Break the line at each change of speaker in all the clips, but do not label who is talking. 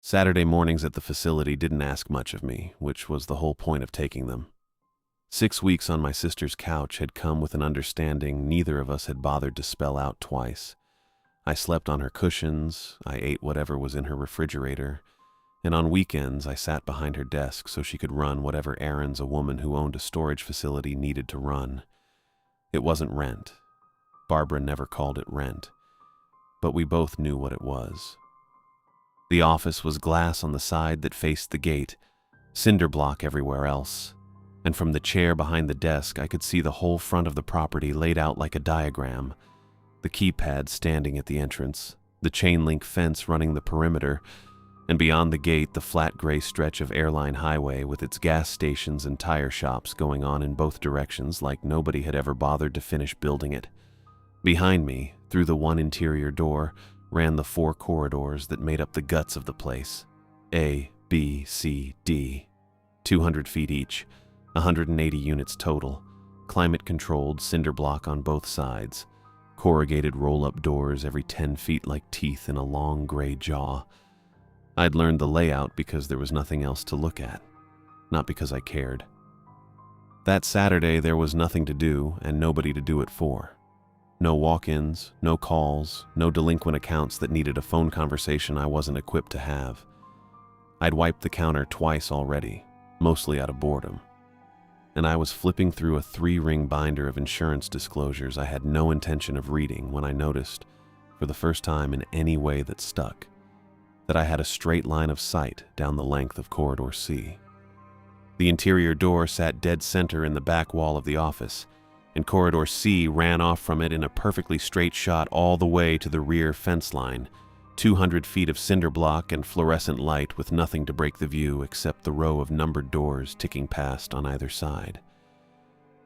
Saturday mornings at the facility didn't ask much of me, which was the whole point of taking them. 6 weeks on my sister's couch had come with an understanding neither of us had bothered to spell out twice. I slept on her cushions, I ate whatever was in her refrigerator, and on weekends I sat behind her desk so she could run whatever errands a woman who owned a storage facility needed to run. It wasn't rent. Barbara never called it rent, but we both knew what it was. The office was glass on the side that faced the gate, cinder block everywhere else, and from the chair behind the desk I could see the whole front of the property laid out like a diagram, the keypad standing at the entrance, the chain link fence running the perimeter, and beyond the gate the flat gray stretch of airline highway with its gas stations and tire shops going on in both directions like nobody had ever bothered to finish building it. Behind me, through the one interior door, ran the 4 corridors that made up the guts of the place. A, B, C, D. 200 feet each, 180 units total, climate-controlled cinder block on both sides, corrugated roll-up doors every 10 feet like teeth in a long gray jaw. I'd learned the layout because there was nothing else to look at, not because I cared. That Saturday there was nothing to do and nobody to do it for. No walk-ins, no calls, no delinquent accounts that needed a phone conversation I wasn't equipped to have. I'd wiped the counter twice already, mostly out of boredom. And I was flipping through a 3-ring binder of insurance disclosures I had no intention of reading when I noticed, for the first time in any way that stuck, that I had a straight line of sight down the length of Corridor C. The interior door sat dead center in the back wall of the office, and Corridor C ran off from it in a perfectly straight shot all the way to the rear fence line, 200 feet of cinder block and fluorescent light with nothing to break the view except the row of numbered doors ticking past on either side.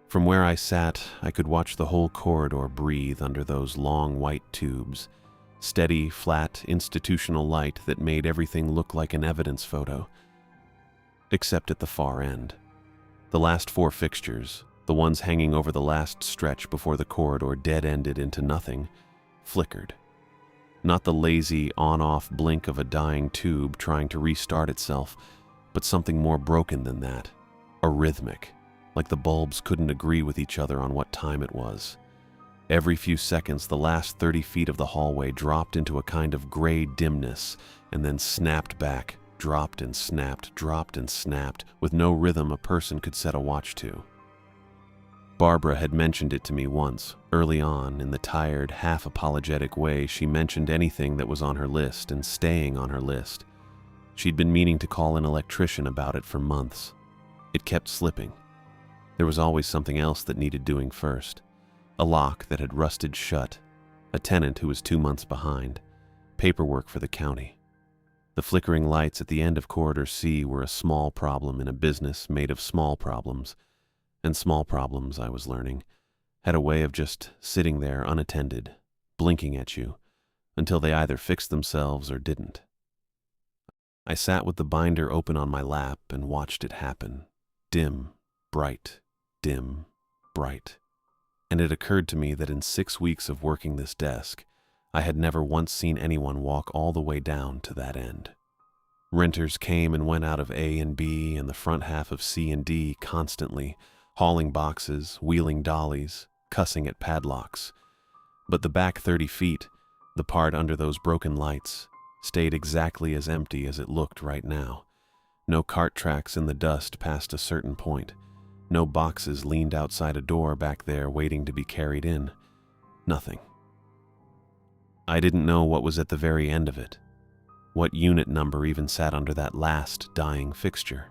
From where I sat, I could watch the whole corridor breathe under those long white tubes, steady, flat, institutional light that made everything look like an evidence photo. Except at the far end. The last 4 fixtures, the ones hanging over the last stretch before the corridor dead-ended into nothing, flickered. Not the lazy on-off blink of a dying tube trying to restart itself, but something more broken than that, arrhythmic, like the bulbs couldn't agree with each other on what time it was. Every few seconds, the last 30 feet of the hallway dropped into a kind of gray dimness and then snapped back, dropped and snapped, with no rhythm a person could set a watch to. Barbara had mentioned it to me once, early on, in the tired, half-apologetic way she mentioned anything that was on her list and staying on her list. She'd been meaning to call an electrician about it for months. It kept slipping. There was always something else that needed doing first. A lock that had rusted shut, a tenant who was 2 months behind, paperwork for the county. The flickering lights at the end of Corridor C were a small problem in a business made of small problems, and small problems, I was learning, had a way of just sitting there unattended, blinking at you, until they either fixed themselves or didn't. I sat with the binder open on my lap and watched it happen. Dim, bright, dim, bright. And it occurred to me that in 6 weeks of working this desk, I had never once seen anyone walk all the way down to that end. Renters came and went out of A and B and the front half of C and D constantly, hauling boxes, wheeling dollies, cussing at padlocks. But the back 30 feet, the part under those broken lights, stayed exactly as empty as it looked right now. No cart tracks in the dust past a certain point. No boxes leaned outside a door back there waiting to be carried in. Nothing. I didn't know what was at the very end of it. What unit number even sat under that last dying fixture.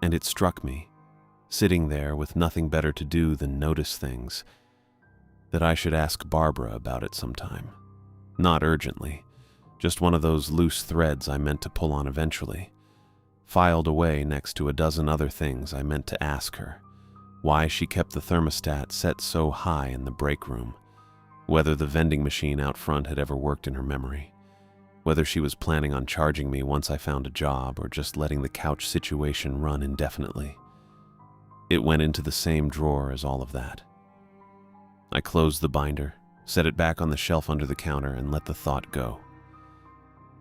And it struck me, sitting there with nothing better to do than notice things, that I should ask Barbara about it sometime. Not urgently, just one of those loose threads I meant to pull on eventually, filed away next to a dozen other things I meant to ask her. Why she kept the thermostat set so high in the break room, whether the vending machine out front had ever worked in her memory, whether she was planning on charging me once I found a job or just letting the couch situation run indefinitely. It went into the same drawer as all of that. I closed the binder, set it back on the shelf under the counter, and let the thought go.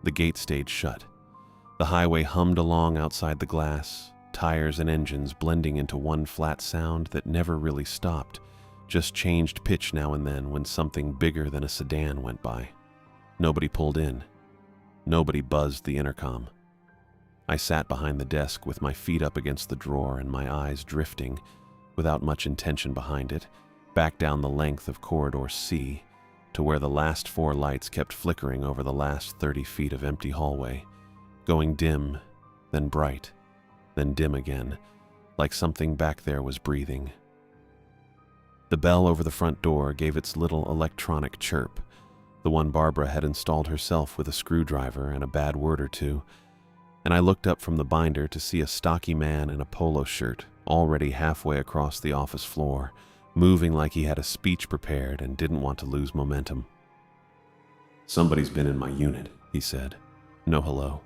The gate stayed shut, The highway hummed along outside the glass, tires and engines blending into one flat sound that never really stopped, just changed pitch now and then when something bigger than a sedan went by. Nobody pulled in. Nobody buzzed the intercom. I sat behind the desk with my feet up against the drawer and my eyes drifting, without much intention behind it, back down the length of Corridor C to where the last 4 lights kept flickering over the last 30 feet of empty hallway, going dim, then bright, then dim again, like something back there was breathing. The bell over the front door gave its little electronic chirp, the one Barbara had installed herself with a screwdriver and a bad word or two, and I looked up from the binder to see a stocky man in a polo shirt, already halfway across the office floor, moving like he had a speech prepared and didn't want to lose momentum. "Somebody's been in my unit," he said. No hello.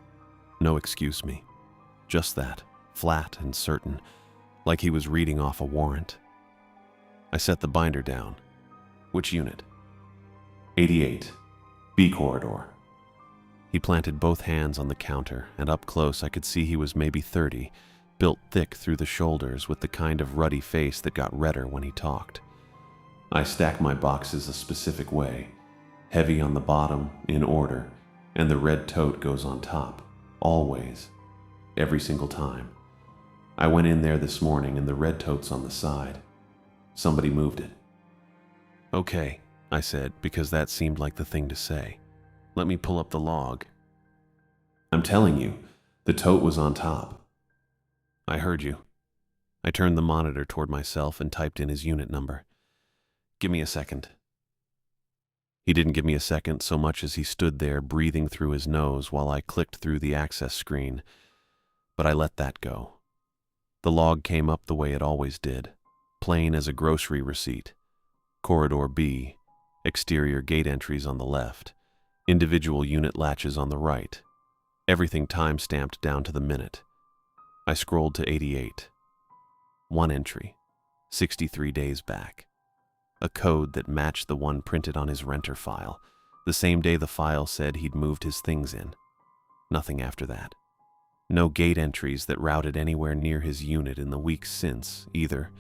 No excuse me. Just that, flat and certain, like he was reading off a warrant. I set the binder down. "Which unit?" 88, B corridor." He planted both hands on the counter, and up close I could see he was maybe 30, built thick through the shoulders with the kind of ruddy face that got redder when he talked. "I stack my boxes a specific way, heavy on the bottom, in order, and the red tote goes on top, always, every single time. I went in there this morning and the red tote's on the side. Somebody moved it." "Okay," I said, because that seemed like the thing to say. "Let me pull up the log." "I'm telling you, the tote was on top." "I heard you." I turned the monitor toward myself and typed in his unit number. "Give me a second." He didn't give me a second so much as he stood there breathing through his nose while I clicked through the access screen, but I let that go. The log came up the way it always did, plain as a grocery receipt. Corridor B, exterior gate entries on the left, individual unit latches on the right, everything time-stamped down to the minute. I scrolled to 88. One entry, 63 days back. A code that matched the one printed on his renter file, the same day the file said he'd moved his things in. Nothing after that. No gate entries that routed anywhere near his unit in the weeks since, either.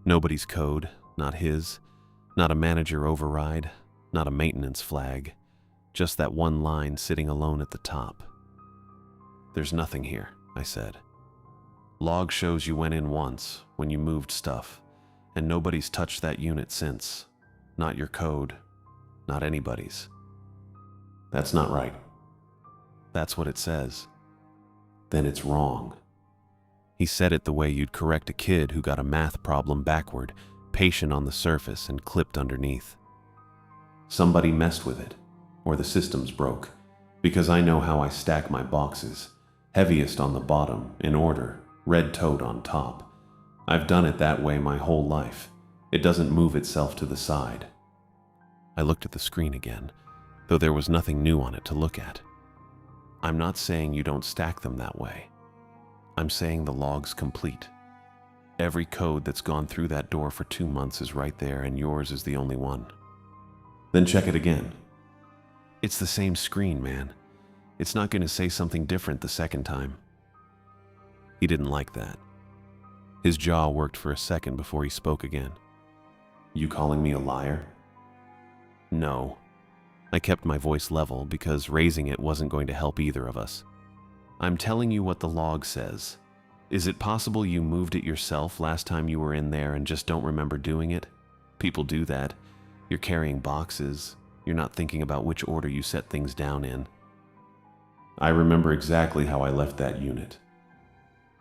Nobody's code, not his, not a manager override, not a maintenance flag, just that one line sitting alone at the top. "There's nothing here," I said. "Log shows you went in once, when you moved stuff, and nobody's touched that unit since. Not your code, not anybody's." "That's not right." "That's what it says." "Then it's wrong." He said it the way you'd correct a kid who got a math problem backward, patient on the surface and clipped underneath. "Somebody messed with it, or the systems broke, because I know how I stack my boxes, heaviest on the bottom, in order, red tote on top. I've done it that way my whole life. It doesn't move itself to the side." I looked at the screen again, though there was nothing new on it to look at. "I'm not saying you don't stack them that way. I'm saying the log's complete. Every code that's gone through that door for 2 months is right there, and yours is the only one." "Then check it again." "It's the same screen, man. It's not going to say something different the second time." He didn't like that. His jaw worked for a second before he spoke again. "You calling me a liar?" "No." I kept my voice level because raising it wasn't going to help either of us. "I'm telling you what the log says. Is it possible you moved it yourself last time you were in there and just don't remember doing it? People do that. You're carrying boxes. You're not thinking about which order you set things down in." "I remember exactly how I left that unit."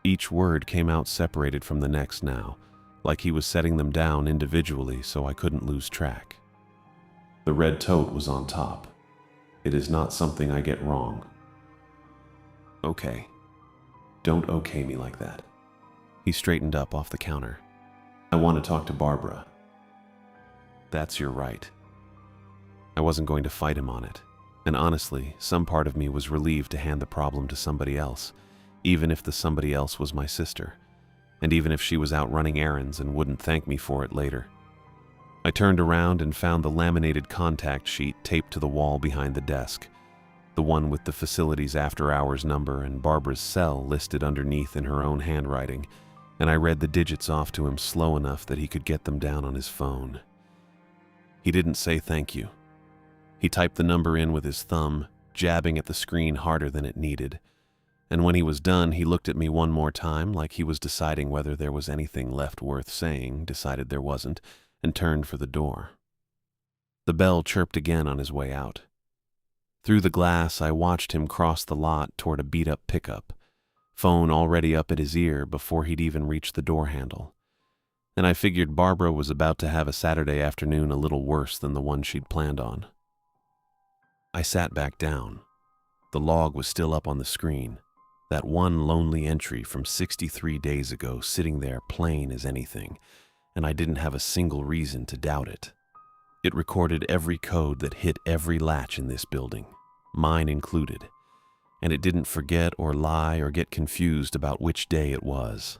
Each word came out separated from the next now, like he was setting them down individually so I couldn't lose track. "The red tote was on top. It is not something I get wrong." "Okay." "Don't okay me like that." He straightened up off the counter. "I want to talk to Barbara." "That's your right." I wasn't going to fight him on it, and honestly, some part of me was relieved to hand the problem to somebody else, even if the somebody else was my sister, and even if she was out running errands and wouldn't thank me for it later. I turned around and found the laminated contact sheet taped to the wall behind the desk. the one with the facility's after-hours number and Barbara's cell listed underneath in her own handwriting, and I read the digits off to him slow enough that he could get them down on his phone. He didn't say thank you. He typed the number in with his thumb, jabbing at the screen harder than it needed, and when he was done, he looked at me one more time like he was deciding whether there was anything left worth saying, decided there wasn't, and turned for the door. The bell chirped again on his way out. Through the glass, I watched him cross the lot toward a beat-up pickup, phone already up at his ear before he'd even reached the door handle. And I figured Barbara was about to have a Saturday afternoon a little worse than the one she'd planned on. I sat back down. The log was still up on the screen, that one lonely entry from 63 days ago sitting there plain as anything, and I didn't have a single reason to doubt it. It recorded every code that hit every latch in this building, mine included, and it didn't forget or lie or get confused about which day it was.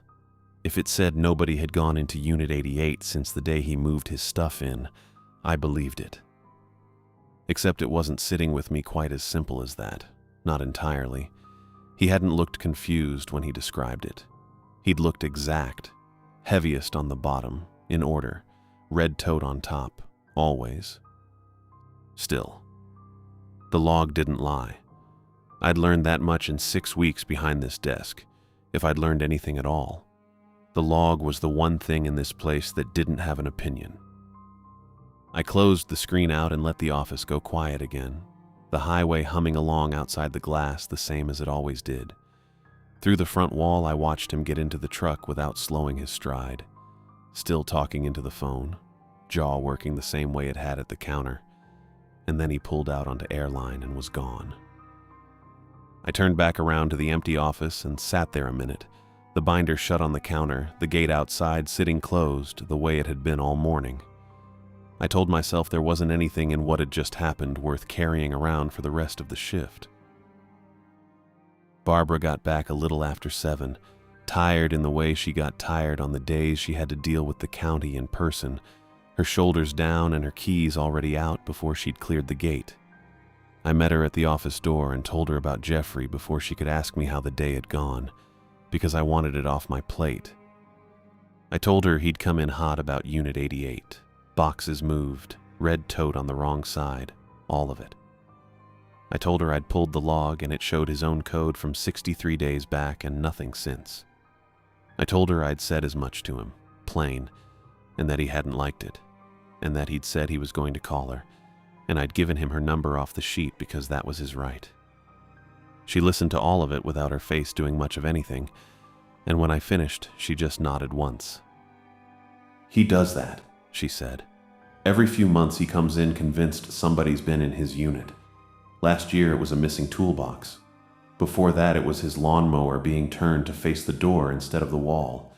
If it said nobody had gone into Unit 88 since the day he moved his stuff in, I believed it. Except it wasn't sitting with me quite as simple as that, not entirely. He hadn't looked confused when he described it. He'd looked exact, heaviest on the bottom, in order, red tote on top, always. Still, the log didn't lie. I'd learned that much in 6 weeks behind this desk, if I'd learned anything at all. The log was the one thing in this place that didn't have an opinion. I closed the screen out and let the office go quiet again, the highway humming along outside the glass the same as it always did. Through the front wall, I watched him get into the truck without slowing his stride, still talking into the phone, jaw working the same way it had at the counter, and then he pulled out onto airline and was gone. I turned back around to the empty office and sat there a minute, the binder shut on the counter, the gate outside sitting closed the way it had been all morning. I told myself there wasn't anything in what had just happened worth carrying around for the rest of the shift. Barbara got back a little after 7, tired in the way she got tired on the days she had to deal with the county in person, her shoulders down and her keys already out before she'd cleared the gate. I met her at the office door and told her about Jeffrey before she could ask me how the day had gone, because I wanted it off my plate. I told her he'd come in hot about Unit 88. Boxes moved, red tote on the wrong side, all of it. I told her I'd pulled the log and it showed his own code from 63 days back and nothing since. I told her I'd said as much to him, plain, and that he hadn't liked it, and that he'd said he was going to call her, and I'd given him her number off the sheet because that was his right. She listened to all of it without her face doing much of anything, and when I finished, she just nodded once.
"He does that," she said. "Every few months he comes in convinced somebody's been in his unit. Last year it was a missing toolbox. Before that it was his lawnmower being turned to face the door instead of the wall.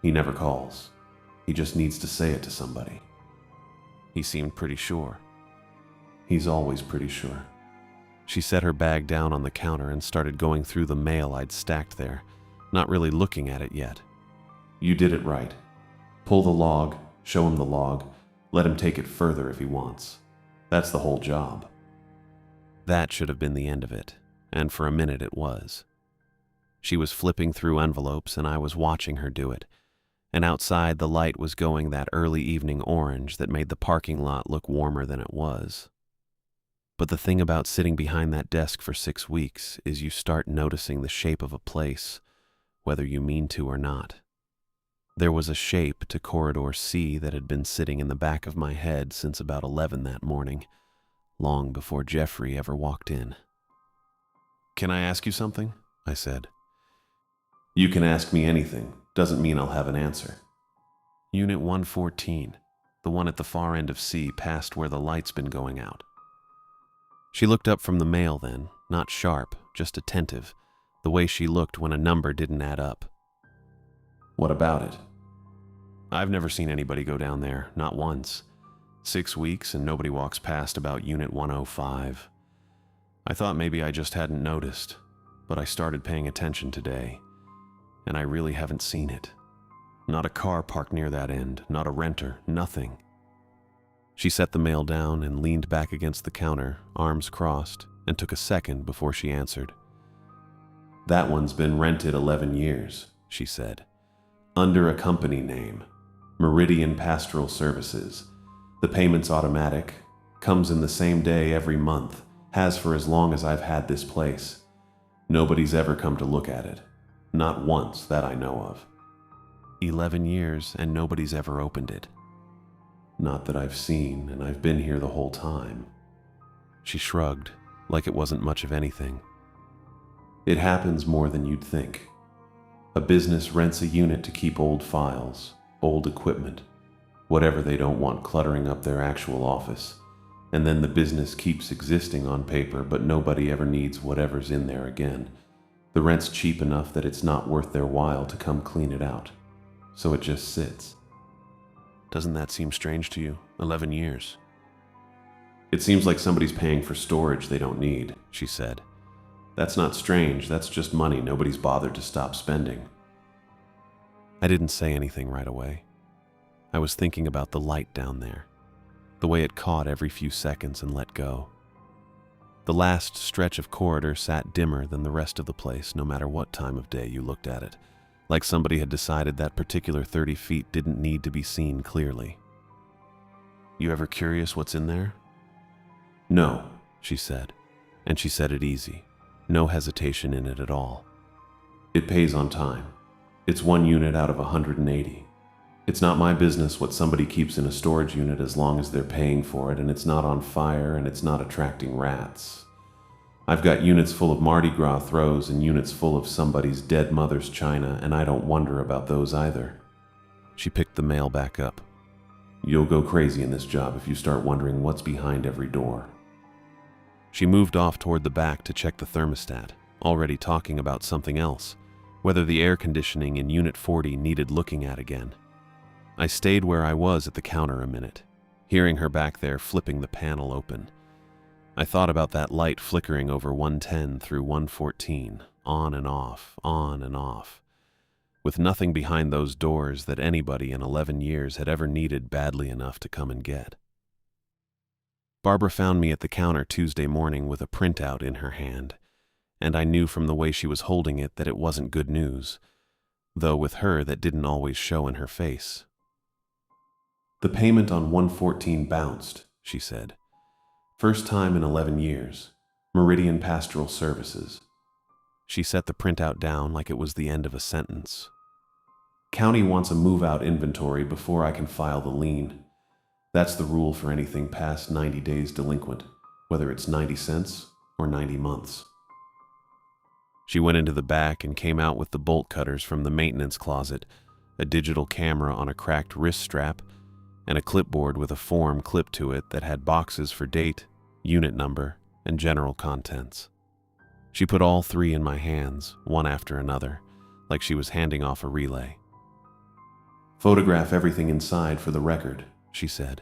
He never calls. He just needs to say it to somebody."
He seemed pretty sure.
"He's always pretty sure."
She set her bag down on the counter and started going through the mail I'd stacked there, not really looking at it yet.
"You did it right. Pull the log, show him the log, let him take it further if he wants. That's the whole job."
That should have been the end of it, and for a minute it was. She was flipping through envelopes and I was watching her do it, and outside the light was going that early evening orange that made the parking lot look warmer than it was. But the thing about sitting behind that desk for 6 weeks is you start noticing the shape of a place, whether you mean to or not. There was a shape to Corridor C that had been sitting in the back of my head since about 11 that morning, long before Jeffrey ever walked in.
"Can I ask you something?" I said. "You can ask me anything. Doesn't mean I'll have an answer."
"Unit 114, the one at the far end of C past where the light's been going out." She looked up from the mail then, not sharp, just attentive, the way she looked when a number didn't add up.
"What about it?"
"I've never seen anybody go down there, not once. 6 weeks and nobody walks past about Unit 105. I thought maybe I just hadn't noticed, but I started paying attention today, and I really haven't seen it. Not a car parked near that end, not a renter, nothing." She set the mail down and leaned back against the counter, arms crossed, and took a second before she answered.
That one's been rented 11 years,
She said.
under a company name, Meridian Pastoral Services. The payment's automatic, comes in the same day every month, has for as long as I've had this place. Nobody's ever come to look at it. Not once that I know of.
11 years and nobody's ever opened it.
Not that I've seen, and I've been here the whole time.
She shrugged, like it wasn't much of anything.
It happens more than you'd think. A business rents a unit to keep old files, old equipment, whatever they don't want cluttering up their actual office, and then the business keeps existing on paper, but nobody ever needs whatever's in there again. The rent's cheap enough that it's not worth their while to come clean it out, so it just sits.
Doesn't that seem strange to you? 11 years.
It seems like somebody's paying for storage they don't need,
She said.
That's not strange, that's just money nobody's bothered to stop spending.
I didn't say anything right away. I was thinking about the light down there, the way it caught every few seconds and let go. The last stretch of corridor sat dimmer than the rest of the place, no matter what time of day you looked at it, like somebody had decided that particular 30 feet didn't need to be seen clearly. You ever curious what's in there?
No,
She said, and she said it easy. No hesitation in it at all.
it pays on time. It's 1 unit out of 180. It's not my business what somebody keeps in a storage unit as long as they're paying for it, and it's not on fire, and it's not attracting rats. I've got units full of Mardi Gras throws and units full of somebody's dead mother's china, and I don't wonder about those either.
She picked the mail back up.
You'll go crazy in this job if you start wondering what's behind every door.
She moved off toward the back to check the thermostat, already talking about something else, whether the air conditioning in Unit 40 needed looking at again. I stayed where I was at the counter a minute, hearing her back there flipping the panel open. I thought about that light flickering over 110 through 114, on and off, with nothing behind those doors that anybody in 11 years had ever needed badly enough to come and get. Barbara found me at the counter Tuesday morning with a printout in her hand, and I knew from the way she was holding it that it wasn't good news, though with her that didn't always show in her face.
The payment on 114 bounced,
She said.
First time in 11 years. Meridian Pastoral Services.
She set the printout down like it was the end of a sentence.
County wants a move-out inventory before I can file the lien. That's the rule for anything past 90 days delinquent, whether it's 90 cents or 90 months.
She went into the back and came out with the bolt cutters from the maintenance closet, a digital camera on a cracked wrist strap, and a clipboard with a form clipped to it that had boxes for date, unit number, and general contents. She put all 3 in my hands, one after another, like she was handing off a relay.
Photograph everything inside for the record, she said.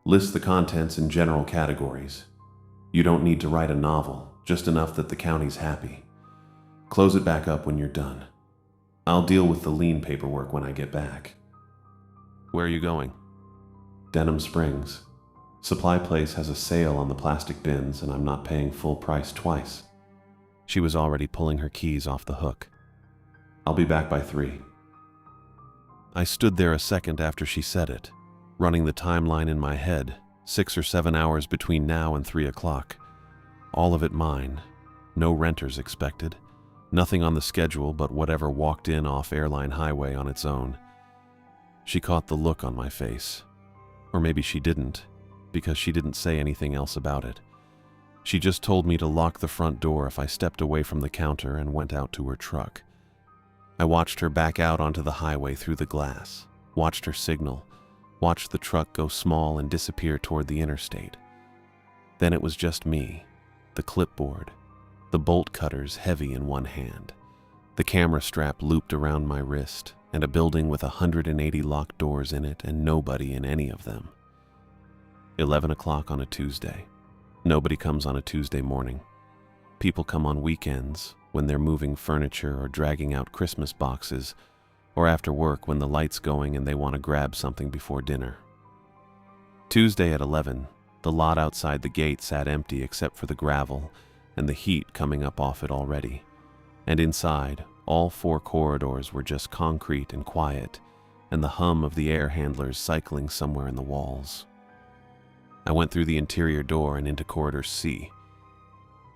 List the contents in general categories. You don't need to write a novel, just enough that the county's happy. Close it back up when you're done. I'll deal with the lien paperwork when I get back.
Where are you going?
Denham Springs. Supply place has a sale on the plastic bins, and I'm not paying full price twice.
She was already pulling her keys off the hook.
I'll be back by 3.
I stood there a second after she said it, running the timeline in my head, 6 or 7 hours between now and 3 o'clock. All of it mine. No renters expected. Nothing on the schedule but whatever walked in off Airline Highway on its own. She caught the look on my face. Or maybe she didn't, because she didn't say anything else about it. She just told me to lock the front door if I stepped away from the counter and went out to her truck. I watched her back out onto the highway through the glass, watched her signal, watched the truck go small and disappear toward the interstate. Then it was just me, the clipboard, the bolt cutters heavy in one hand, the camera strap looped around my wrist, and a building with 180 locked doors in it and nobody in any of them. 11 o'clock on a Tuesday. Nobody comes on a Tuesday morning. People come on weekends when they're moving furniture or dragging out Christmas boxes, or after work when the light's going and they want to grab something before dinner. Tuesday at 11, The lot outside the gate sat empty except for the gravel and the heat coming up off it already. And inside, all 4 corridors were just concrete and quiet, and the hum of the air handlers cycling somewhere in the walls. I went through the interior door and into corridor C.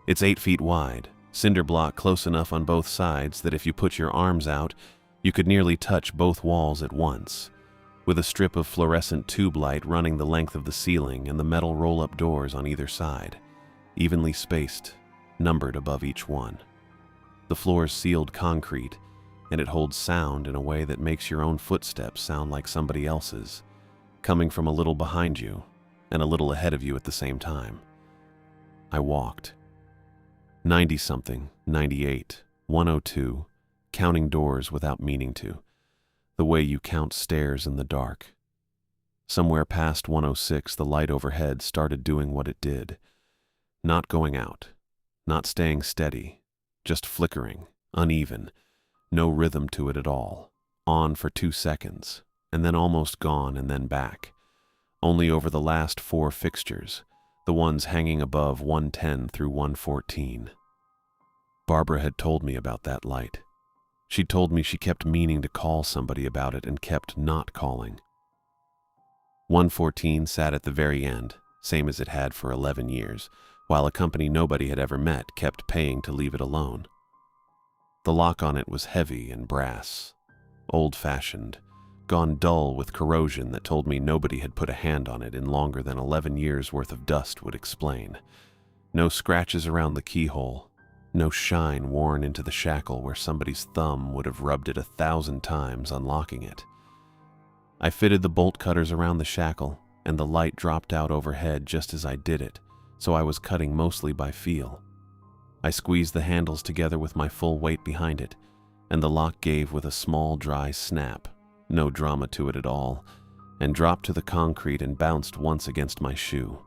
It's 8 feet wide, cinder block close enough on both sides that if you put your arms out, you could nearly touch both walls at once, with a strip of fluorescent tube light running the length of the ceiling and the metal roll-up doors on either side, evenly spaced, numbered above each one. The floor is sealed concrete, and it holds sound in a way that makes your own footsteps sound like somebody else's, coming from a little behind you and a little ahead of you at the same time. I walked. 90-something, 98, 102, counting doors without meaning to, the way you count stairs in the dark. Somewhere past 106, the light overhead started doing what it did. Not going out, not staying steady, just flickering, uneven, no rhythm to it at all, on for 2 seconds, and then almost gone and then back. Only over the last 4 fixtures, the ones hanging above 110 through 114. Barbara had told me about that light. She'd told me she kept meaning to call somebody about it and kept not calling. 114 sat at the very end, same as it had for 11 years, while a company nobody had ever met kept paying to leave it alone. The lock on it was heavy and brass, old-fashioned, gone dull with corrosion that told me nobody had put a hand on it in longer than 11 years' worth of dust would explain. No scratches around the keyhole, no shine worn into the shackle where somebody's thumb would have rubbed it 1,000 times unlocking it. I fitted the bolt cutters around the shackle, and the light dropped out overhead just as I did it, so I was cutting mostly by feel. I squeezed the handles together with my full weight behind it, and the lock gave with a small dry snap, no drama to it at all, and dropped to the concrete and bounced once against my shoe.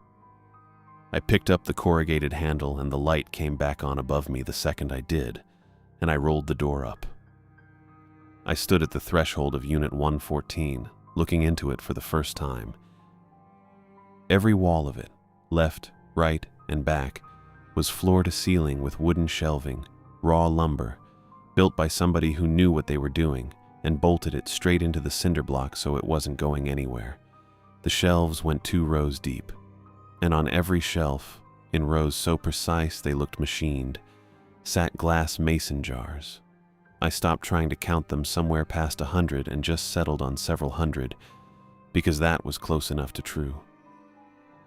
I picked up the corrugated handle and the light came back on above me the second I did, and I rolled the door up. I stood at the threshold of Unit 114, looking into it for the first time. Every wall of it, left, right, and back, was floor to ceiling with wooden shelving, raw lumber, built by somebody who knew what they were doing, and bolted it straight into the cinder block so it wasn't going anywhere. The shelves went 2 rows deep, and on every shelf, in rows so precise they looked machined, sat glass mason jars. I stopped trying to count them somewhere past 100 and just settled on several hundred, because that was close enough to true.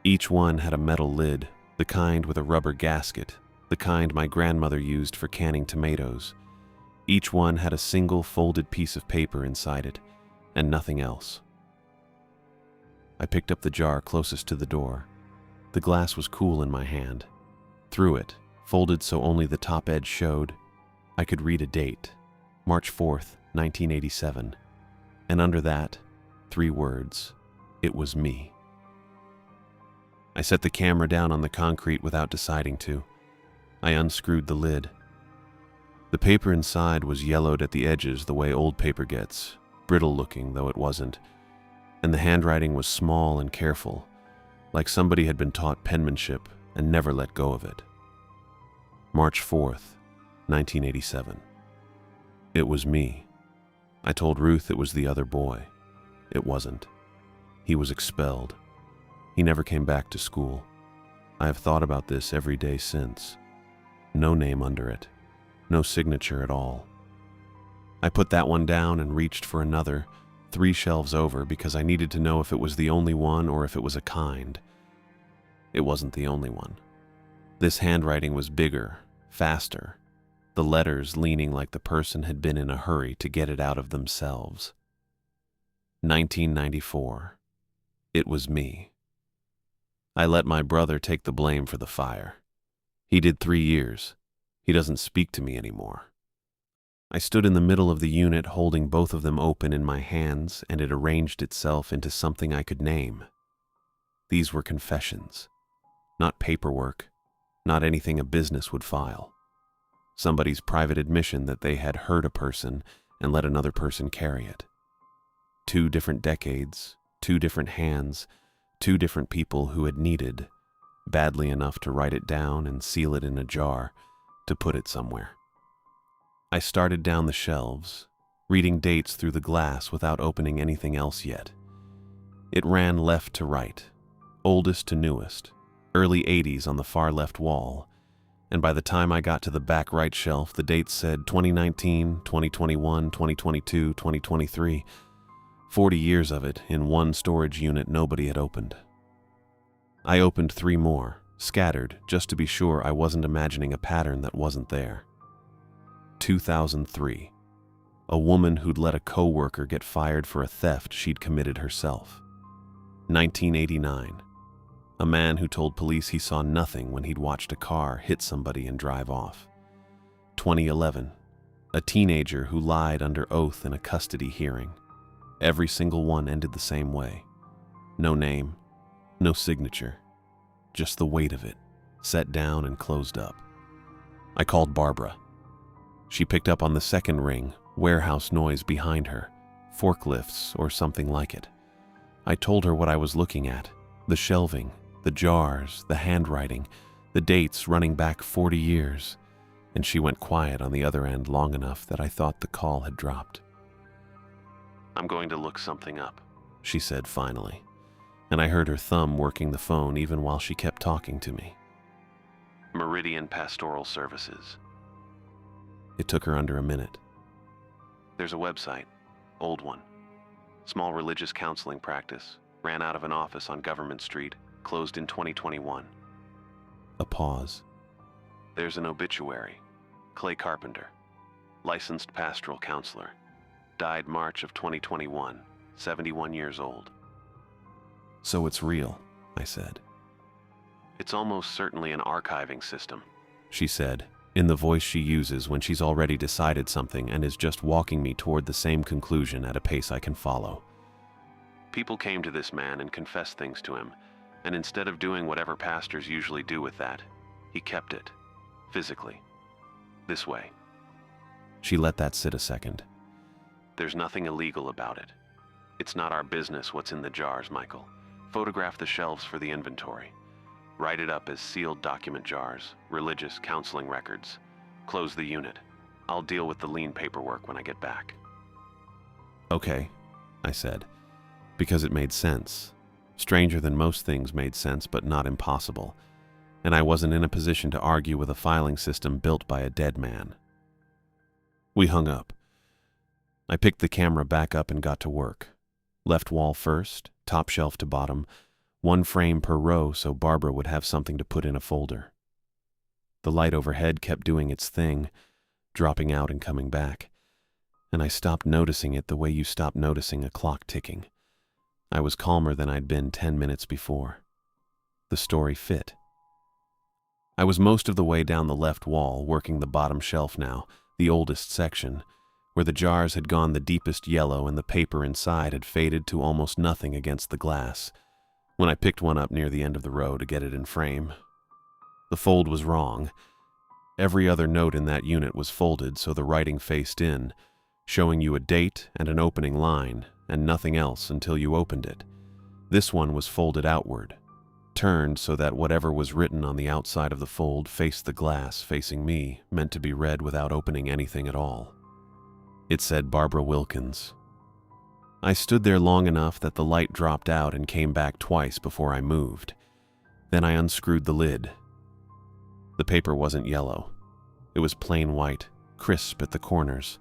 Each one had a metal lid, the kind with a rubber gasket, the kind my grandmother used for canning tomatoes. Each one had a single folded piece of paper inside it, and nothing else. I picked up the jar closest to the door. The glass was cool in my hand. Through it, folded so only the top edge showed, I could read a date, March 4th, 1987, and under that, 3 words, it was me. I set the camera down on the concrete without deciding to. I unscrewed the lid. The paper inside was yellowed at the edges the way old paper gets, brittle looking though it wasn't, and the handwriting was small and careful, like somebody had been taught penmanship and never let go of it. March 4th, 1987. It was me. I told Ruth it was the other boy. It wasn't. He was expelled. He never came back to school. I have thought about this every day since. No name under it. No signature at all. I put that one down and reached for another, 3 shelves over, because I needed to know if it was the only one or if it was a kind. It wasn't the only one. This handwriting was bigger, faster, the letters leaning like the person had been in a hurry to get it out of themselves. 1994. It was me. I let my brother take the blame for the fire. He did 3 years. He doesn't speak to me anymore. I stood in the middle of the unit holding both of them open in my hands, and it arranged itself into something I could name. These were confessions. Not paperwork, not anything a business would file. Somebody's private admission that they had hurt a person and let another person carry it. 2 different decades, 2 different hands, Two different people who had needed, badly enough to write it down and seal it in a jar, to put it somewhere. I started down the shelves, reading dates through the glass without opening anything else yet. It ran left to right, oldest to newest, early 80s on the far left wall, and by the time I got to the back right shelf, the dates said 2019, 2021, 2022, 2023. 40 years of it in one storage unit nobody had opened. I opened 3 more, scattered, just to be sure I wasn't imagining a pattern that wasn't there. 2003. A woman who'd let a co-worker get fired for a theft she'd committed herself. 1989. A man who told police he saw nothing when he'd watched a car hit somebody and drive off. 2011. A teenager who lied under oath in a custody hearing. Every single one ended the same way. No name, no signature, just the weight of it, set down and closed up. I called Barbara. She picked up on the second ring, warehouse noise behind her, forklifts or something like it. I told her what I was looking at, the shelving, the jars, the handwriting, the dates running back 40 years, and she went quiet on the other end long enough that I thought the call had dropped. "I'm going to look something up," she said finally, and I heard her thumb working the phone even while she kept talking to me. "Meridian Pastoral Services." It took her under a minute. "There's a website, old one. Small religious counseling practice, ran out of an office on Government Street, closed in 2021. A pause. "There's an obituary. Clay Carpenter, licensed pastoral counselor. Died March of 2021, 71 years old." "So it's real," I said. "It's almost certainly an archiving system," she said, in the voice she uses when she's already decided something and is just walking me toward the same conclusion at a pace I can follow. "People came to this man and confessed things to him, and instead of doing whatever pastors usually do with that, he kept it, physically, this way." She let that sit a second. "There's nothing illegal about it. It's not our business what's in the jars, Michael. Photograph the shelves for the inventory. Write it up as sealed document jars, religious counseling records. Close the unit. I'll deal with the lien paperwork when I get back." "Okay," I said, because it made sense. Stranger than most things made sense, but not impossible, and I wasn't in a position to argue with a filing system built by a dead man. We hung up. I picked the camera back up and got to work. Left wall first, top shelf to bottom, 1 frame per row so Barbara would have something to put in a folder. The light overhead kept doing its thing, dropping out and coming back, and I stopped noticing it the way you stop noticing a clock ticking. I was calmer than I'd been 10 minutes before. The story fit. I was most of the way down the left wall, working the bottom shelf now, the oldest section, where the jars had gone the deepest yellow and the paper inside had faded to almost nothing against the glass, when I picked one up near the end of the row to get it in frame. The fold was wrong. Every other note in that unit was folded so the writing faced in, showing you a date and an opening line, and nothing else until you opened it. This one was folded outward, turned so that whatever was written on the outside of the fold faced the glass facing me, meant to be read without opening anything at all. It said Barbara Wilkins. I stood there long enough that the light dropped out and came back twice before I moved. Then I unscrewed the lid. The paper wasn't yellow. It was plain white, crisp at the corners.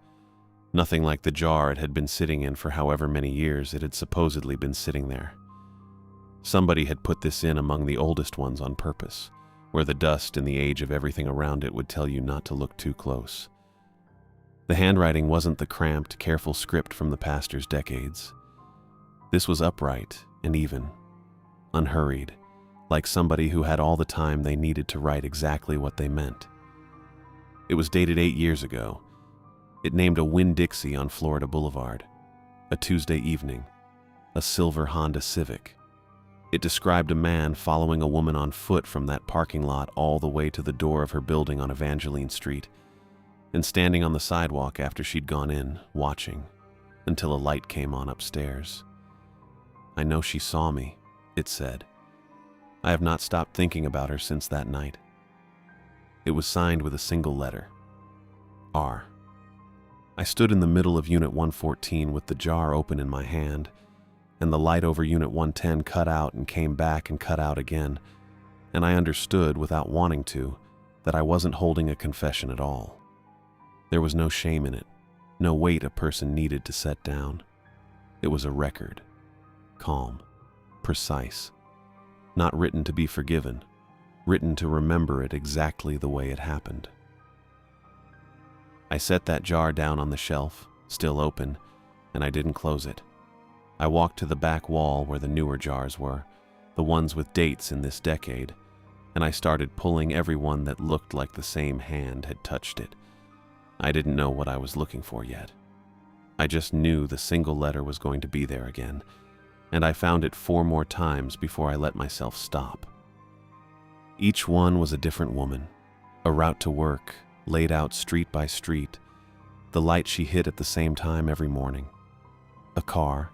Nothing like the jar it had been sitting in for however many years it had supposedly been sitting there. Somebody had put this in among the oldest ones on purpose, where the dust and the age of everything around it would tell you not to look too close. The handwriting wasn't the cramped, careful script from the pastor's decades. This was upright and even, unhurried, like somebody who had all the time they needed to write exactly what they meant. It was dated 8 years ago. It named a Winn-Dixie on Florida Boulevard, a Tuesday evening, a silver Honda Civic. It described a man following a woman on foot from that parking lot all the way to the door of her building on Evangeline Street, and standing on the sidewalk after she'd gone in, watching, until a light came on upstairs. I know she saw me. it said. I have not stopped thinking about her since that night. It was signed with a single letter. R. I stood in the middle of Unit 114 with the jar open in my hand, and the light over Unit 110 cut out and came back and cut out again, and I understood, without wanting to, that I wasn't holding a confession at all. There was no shame in it, no weight a person needed to set down. It was a record, calm, precise, not written to be forgiven, written to remember it exactly the way it happened. I set that jar down on the shelf, still open, and I didn't close it. I walked to the back wall where the newer jars were, the ones with dates in this decade, and I started pulling every one that looked like the same hand had touched it. I didn't know what I was looking for yet. I just knew the single letter was going to be there again, and I found it 4 more times before I let myself stop. Each one was a different woman, a route to work, laid out street by street, the light she hit at the same time every morning. A car,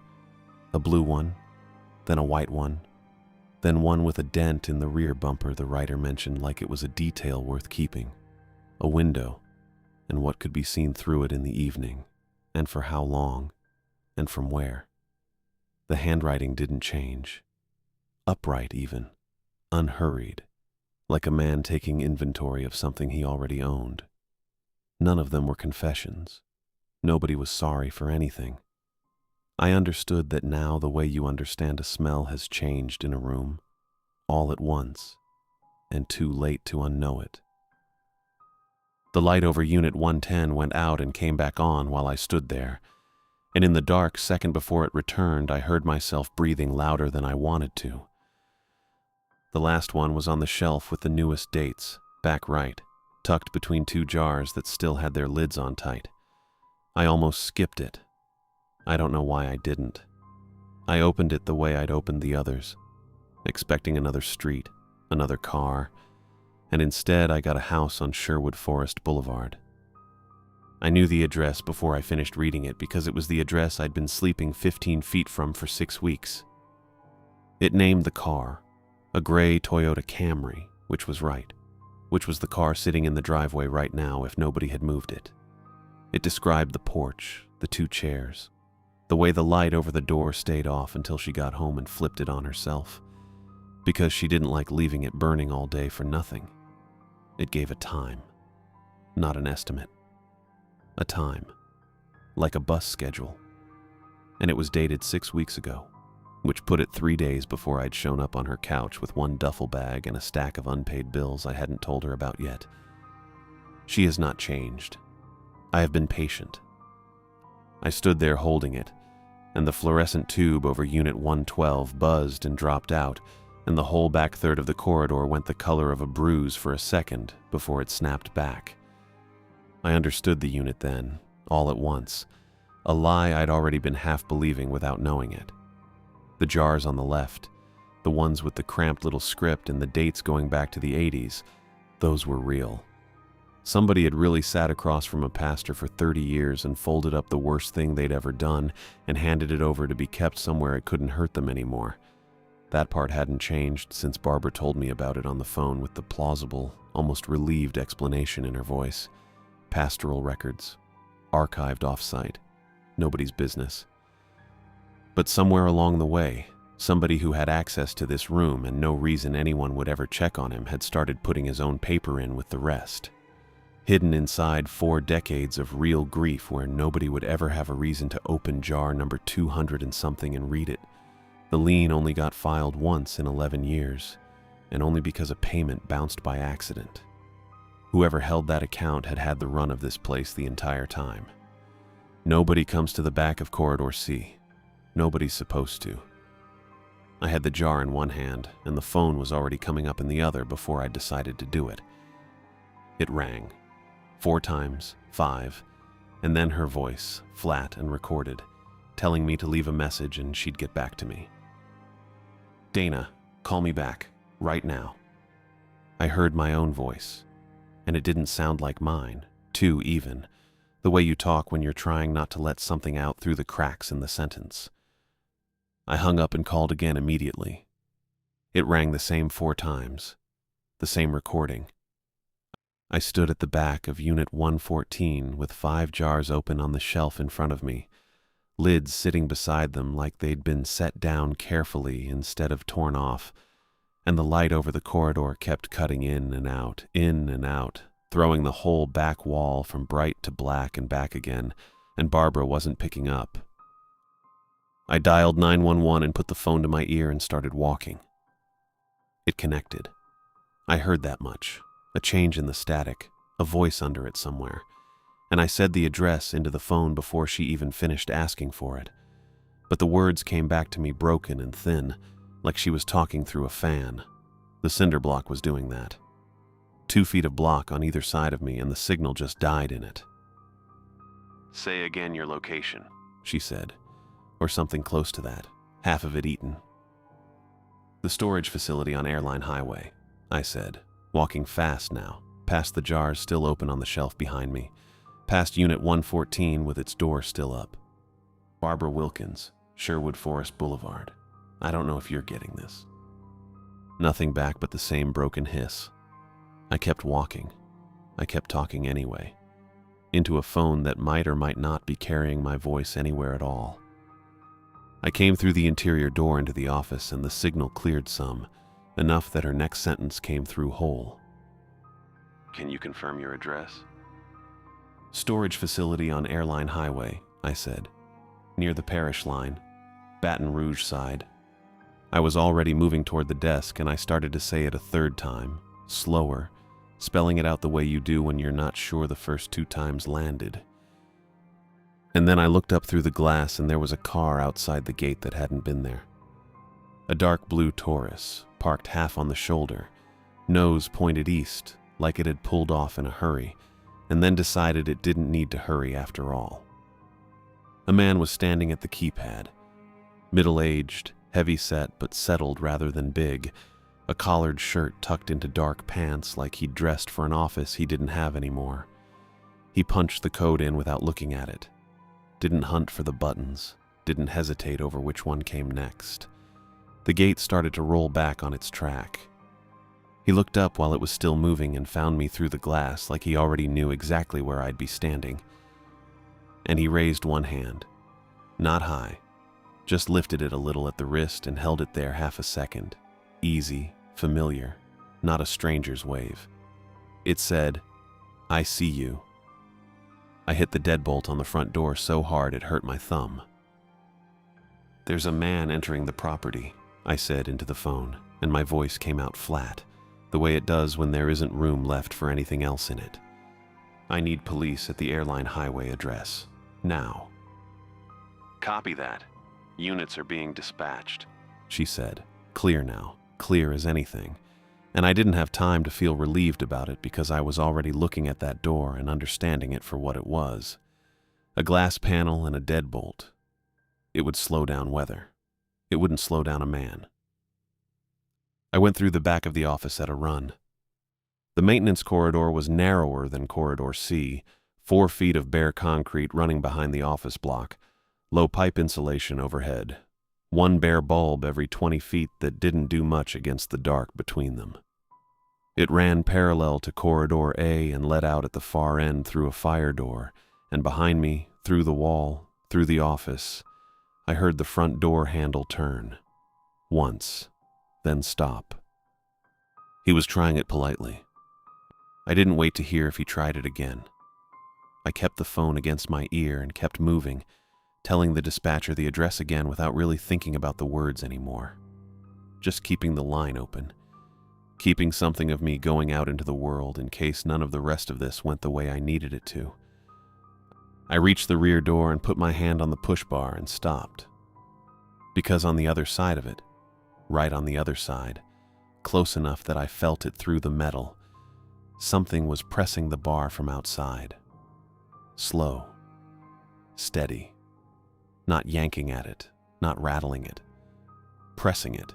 a blue one, then a white one, then one with a dent in the rear bumper the writer mentioned like it was a detail worth keeping. A window, and what could be seen through it in the evening, and for how long, and from where. The handwriting didn't change. Upright even, unhurried, like a man taking inventory of something he already owned. None of them were confessions. Nobody was sorry for anything. I understood that now the way you understand a smell has changed in a room, all at once, and too late to unknow it. The light over Unit 110 went out and came back on while I stood there, and in the dark second before it returned, I heard myself breathing louder than I wanted to. The last one was on the shelf with the newest dates, back right, tucked between 2 jars that still had their lids on tight. I almost skipped it. I don't know why I didn't. I opened it the way I'd opened the others, expecting another street, another car, and instead I got a house on Sherwood Forest Boulevard. I knew the address before I finished reading it because it was the address I'd been sleeping 15 feet from for 6 weeks. It named the car, a gray Toyota Camry, which was right, which was the car sitting in the driveway right now if nobody had moved it. It described the porch, the 2 chairs, the way the light over the door stayed off until she got home and flipped it on herself, because she didn't like leaving it burning all day for nothing. It gave a time, not an estimate. A time, like a bus schedule. And it was dated 6 weeks ago, which put it 3 days before I'd shown up on her couch with 1 duffel bag and a stack of unpaid bills I hadn't told her about yet. She has not changed. I have been patient. I stood there holding it, and the fluorescent tube over Unit 112 buzzed and dropped out, and the whole back third of the corridor went the color of a bruise for a second before it snapped back. I understood the unit then, all at once, a lie I'd already been half believing without knowing it. The jars on the left, the ones with the cramped little script and the dates going back to the 80s, those were real. Somebody had really sat across from a pastor for 30 years and folded up the worst thing they'd ever done and handed it over to be kept somewhere it couldn't hurt them anymore. That part hadn't changed since Barbara told me about it on the phone with the plausible, almost relieved explanation in her voice. Pastoral records, archived off-site, nobody's business. But somewhere along the way, somebody who had access to this room and no reason anyone would ever check on him had started putting his own paper in with the rest. Hidden inside 4 decades of real grief where nobody would ever have a reason to open jar number 200 and something and read it. The lien only got filed once in 11 years, and only because a payment bounced by accident. Whoever held that account had had the run of this place the entire time. Nobody comes to the back of Corridor C. Nobody's supposed to. I had the jar in one hand, and the phone was already coming up in the other before I decided to do it. It rang. 4 times, 5, and then her voice, flat and recorded, telling me to leave a message and she'd get back to me. "Dana, call me back, right now." I heard my own voice, and it didn't sound like mine, too even, the way you talk when you're trying not to let something out through the cracks in the sentence. I hung up and called again immediately. It rang the same 4 times, the same recording. I stood at the back of Unit 114 with 5 jars open on the shelf in front of me, lids sitting beside them like they'd been set down carefully instead of torn off, and the light over the corridor kept cutting in and out, throwing the whole back wall from bright to black and back again, and Barbara wasn't picking up. I dialed 911 and put the phone to my ear and started walking. It connected. I heard that much, a change in the static, a voice under it somewhere, and I said the address into the phone before she even finished asking for it. But the words came back to me broken and thin, like she was talking through a fan. The cinder block was doing that. 2 feet of block on either side of me, and the signal just died in it. "Say again your location," she said, or something close to that, half of it eaten. "The storage facility on Airline Highway," I said, walking fast now, past the jars still open on the shelf behind me, past Unit 114 with its door still up. "Barbara Wilkins, Sherwood Forest Boulevard. I don't know if you're getting this." Nothing back but the same broken hiss. I kept walking. I kept talking anyway, into a phone that might or might not be carrying my voice anywhere at all. I came through the interior door into the office, and the signal cleared some, enough that her next sentence came through whole. "Can you confirm your address?" "Storage facility on Airline Highway," I said, "near the parish line, Baton Rouge side." I was already moving toward the desk, and I started to say it a 3rd time, slower, spelling it out the way you do when you're not sure the first 2 times landed. And then I looked up through the glass, and there was a car outside the gate that hadn't been there. A dark blue Taurus, parked half on the shoulder, nose pointed east, like it had pulled off in a hurry, and then decided it didn't need to hurry after all. A man was standing at the keypad, middle-aged, heavy-set but settled rather than big, a collared shirt tucked into dark pants like he'd dressed for an office he didn't have anymore. He punched the code in without looking at it, didn't hunt for the buttons, didn't hesitate over which one came next. The gate started to roll back on its track. He looked up while it was still moving and found me through the glass like he already knew exactly where I'd be standing. And he raised one hand, not high, just lifted it a little at the wrist and held it there half a second. Easy, familiar, not a stranger's wave. It said, "I see you." I hit the deadbolt on the front door so hard it hurt my thumb. "There's a man entering the property," I said into the phone, and my voice came out flat, the way it does when there isn't room left for anything else in it. "I need police at the Airline Highway address. Now." "Copy that. Units are being dispatched," she said, clear now, clear as anything, and I didn't have time to feel relieved about it because I was already looking at that door and understanding it for what it was. A glass panel and a deadbolt. It would slow down weather. It wouldn't slow down a man. I went through the back of the office at a run. The maintenance corridor was narrower than Corridor C, 4 feet of bare concrete running behind the office block, low pipe insulation overhead, one bare bulb every 20 feet that didn't do much against the dark between them. It ran parallel to Corridor A and led out at the far end through a fire door, and behind me, through the wall, through the office, I heard the front door handle turn. Once, then stop. He was trying it politely. I didn't wait to hear if he tried it again. I kept the phone against my ear and kept moving, telling the dispatcher the address again without really thinking about the words anymore. Just keeping the line open, keeping something of me going out into the world in case none of the rest of this went the way I needed it to. I reached the rear door and put my hand on the push bar and stopped. Because on the other side of it, right on the other side, close enough that I felt it through the metal, something was pressing the bar from outside. Slow, steady, not yanking at it, not rattling it, pressing it,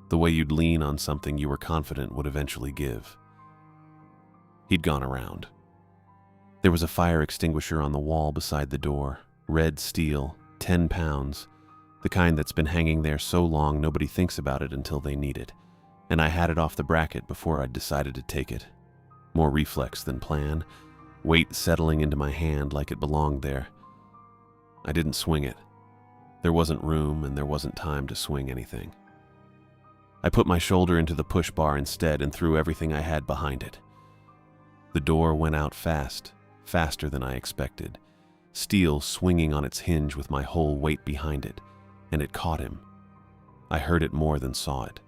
the way you'd lean on something you were confident would eventually give. He'd gone around. There was a fire extinguisher on the wall beside the door, red steel, 10 pounds, the kind that's been hanging there so long nobody thinks about it until they need it, and I had it off the bracket before I'd decided to take it. More reflex than plan, weight settling into my hand like it belonged there. I didn't swing it. There wasn't room and there wasn't time to swing anything. I put my shoulder into the push bar instead and threw everything I had behind it. The door went out fast, faster than I expected, steel swinging on its hinge with my whole weight behind it, and it caught him. I heard it more than saw it,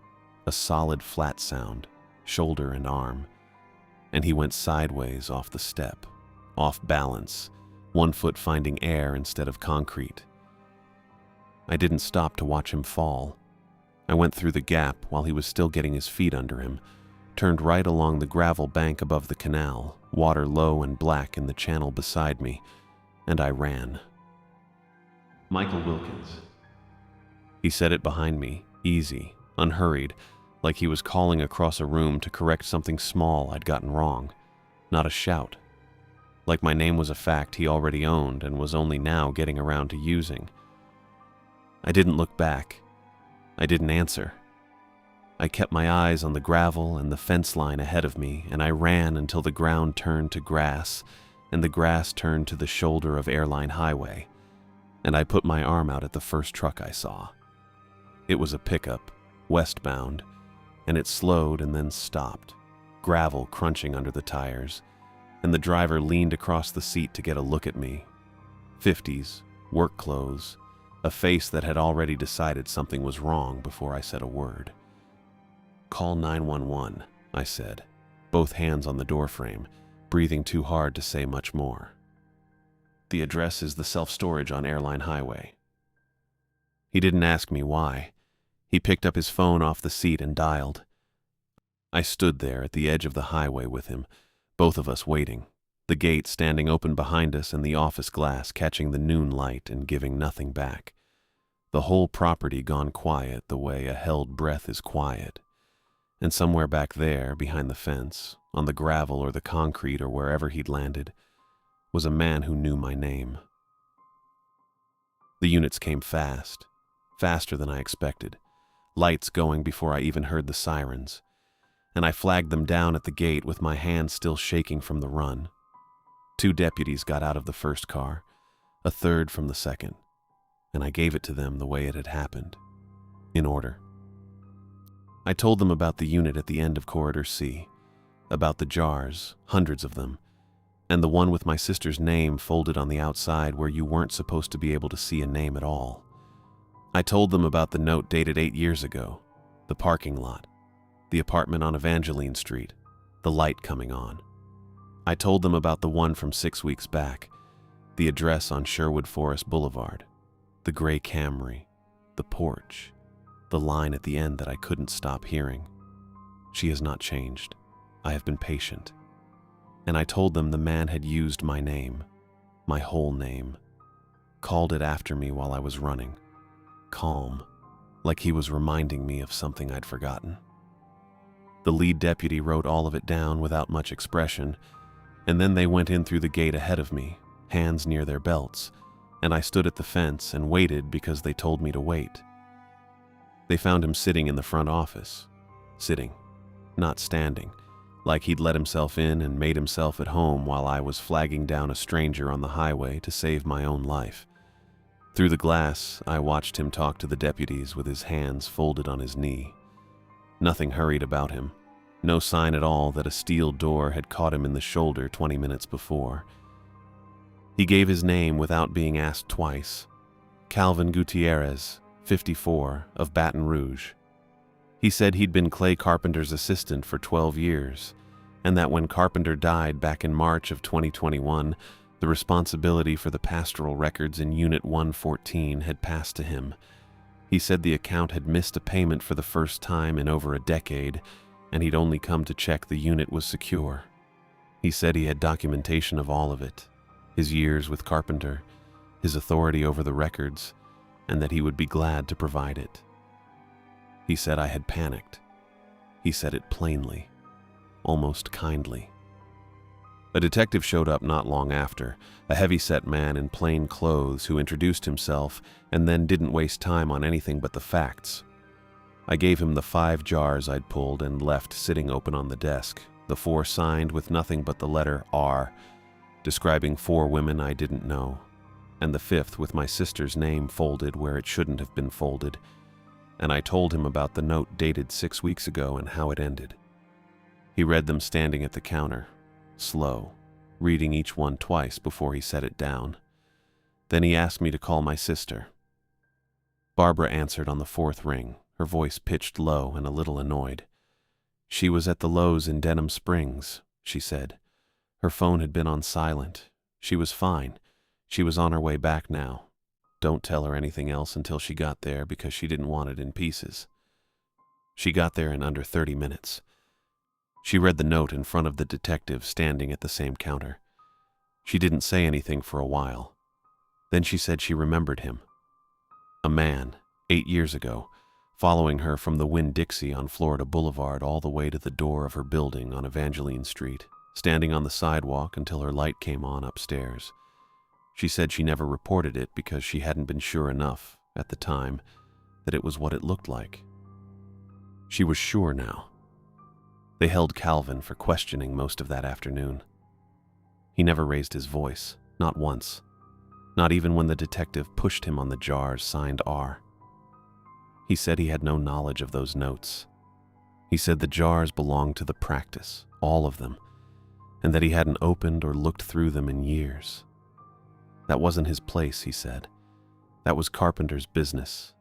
a solid flat sound, shoulder and arm, and he went sideways off the step, off balance, one foot finding air instead of concrete. I didn't stop to watch him fall. I went through the gap while he was still getting his feet under him, turned right along the gravel bank above the canal, water low and black in the channel beside me, and I ran.
Michael Wilkins.
He said it behind me, easy, unhurried, like he was calling across a room to correct something small I'd gotten wrong, not a shout. Like my name was a fact he already owned and was only now getting around to using. I didn't look back. I didn't answer. I kept my eyes on the gravel and the fence line ahead of me, and I ran until the ground turned to grass, and the grass turned to the shoulder of Airline Highway, and I put my arm out at the first truck I saw. It was a pickup, westbound, and it slowed and then stopped, gravel crunching under the tires, and the driver leaned across the seat to get a look at me. 50s, work clothes, a face that had already decided something was wrong before I said a word. "Call 911, I said, both hands on the doorframe, breathing too hard to say much more. "The address is the self-storage on Airline Highway." He didn't ask me why. He picked up his phone off the seat and dialed. I stood there at the edge of the highway with him, both of us waiting, the gate standing open behind us and the office glass catching the noon light and giving nothing back. The whole property gone quiet the way a held breath is quiet. And somewhere back there, behind the fence, on the gravel or the concrete or wherever he'd landed, was a man who knew my name. The units came fast, faster than I expected, lights going before I even heard the sirens, and I flagged them down at the gate with my hand still shaking from the run. 2 deputies got out of the first car, a third from the second, and I gave it to them the way it had happened, in order. I told them about the unit at the end of Corridor C, about the jars, hundreds of them, and the one with my sister's name folded on the outside where you weren't supposed to be able to see a name at all. I told them about the note dated 8 years ago, the parking lot, the apartment on Evangeline Street, the light coming on. I told them about the one from 6 weeks back, the address on Sherwood Forest Boulevard, the gray Camry, the porch, the line at the end that I couldn't stop hearing. "She has not changed. I have been patient." And I told them the man had used my name, my whole name, called it after me while I was running, calm, like he was reminding me of something I'd forgotten. The lead deputy wrote all of it down without much expression, and then they went in through the gate ahead of me, hands near their belts, and I stood at the fence and waited because they told me to wait. They found him sitting in the front office, sitting, not standing, like he'd let himself in and made himself at home while I was flagging down a stranger on the highway to save my own life. Through the glass, I watched him talk to the deputies with his hands folded on his knee. Nothing hurried about him, no sign at all that a steel door had caught him in the shoulder 20 minutes before. He gave his name without being asked twice. Calvin Gutierrez, 54, of Baton Rouge. He said he'd been Clay Carpenter's assistant for 12 years, and that when Carpenter died back in March of 2021, the responsibility for the pastoral records in Unit 114 had passed to him. He said the account had missed a payment for the first time in over a decade, and he'd only come to check the unit was secure. He said he had documentation of all of it, his years with Carpenter, his authority over the records, and that he would be glad to provide it. He said I had panicked. He said it plainly, almost kindly. A detective showed up not long after, a heavy-set man in plain clothes who introduced himself and then didn't waste time on anything but the facts. I gave him the 5 jars I'd pulled and left sitting open on the desk, the 4 signed with nothing but the letter R, describing 4 women I didn't know, and the 5th with my sister's name folded where it shouldn't have been folded, and I told him about the note dated 6 weeks ago and how it ended. He read them standing at the counter, slow, reading each one twice before he set it down. Then he asked me to call my sister. Barbara answered on the 4th ring, her voice pitched low and a little annoyed. She was at the Lowe's in Denham Springs, she said. Her phone had been on silent. She was fine. She was on her way back now. Don't tell her anything else until she got there because she didn't want it in pieces. She got there in under 30 minutes. She read the note in front of the detective standing at the same counter. She didn't say anything for a while. Then she said she remembered him. A man, 8 years ago, following her from the Winn-Dixie on Florida Boulevard all the way to the door of her building on Evangeline Street, standing on the sidewalk until her light came on upstairs. She said she never reported it because she hadn't been sure enough, at the time, that it was what it looked like. She was sure now. They held Calvin for questioning most of that afternoon. He never raised his voice, not once, not even when the detective pushed him on the jars signed R. He said he had no knowledge of those notes. He said the jars belonged to the practice, all of them, and that he hadn't opened or looked through them in years. That wasn't his place, he said. That was Carpenter's business,